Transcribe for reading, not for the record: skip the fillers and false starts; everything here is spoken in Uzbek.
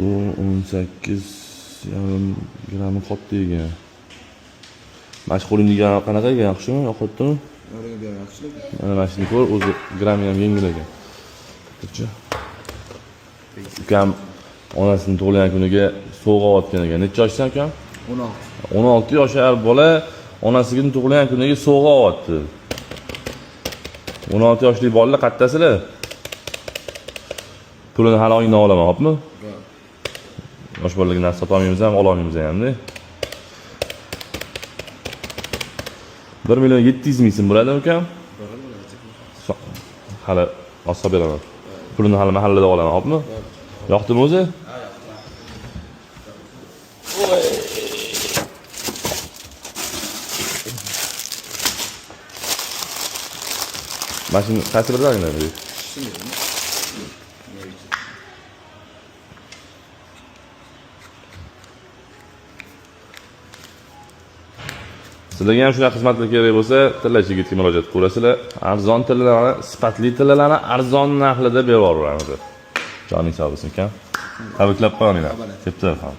Bu 18,5 gramm qoldi ekan. Mana shu qo'ling degan qanaqa ekan, yaxshimi, yoqibdimi? O'rniga yaxshilik. Mana shuni ko'r, o'zi grammi ham yengil ekan. Ko'rchi. Ukam onasining tug'ilgan kuniga sovg'a olgan ekan. Necha yoshdan ukam? 16. 16 yoshar bola onasining tug'ilgan kuniga sovg'a oldi. 16 yoshli bolalar qattasizlar? Pulini hali oyingdan olaman, xo'pmi? Yosh bolalarga narsa sotolmaymiz ham, ololmaymiz ham-da. 1,7 million so'm bo'ladimi ukam? Hali olsa beraman. Pulini hali mahallada olaman, xo'pmi? Yoqdimi o'zi? Ha, yoqdi. Mashina qaysi birida o'ynaydi? Sizlarga ham shunaqa xizmatlar kerak bo'lsa, Tillachi yigitga murojaat qilasizlar. Arzon tillarni, sifatli tillarni arzon narxlarda berib yuboramiz. Joning sog' bo'lsin, ukam. Tabriklab qo'yinglar. Ketdi ham.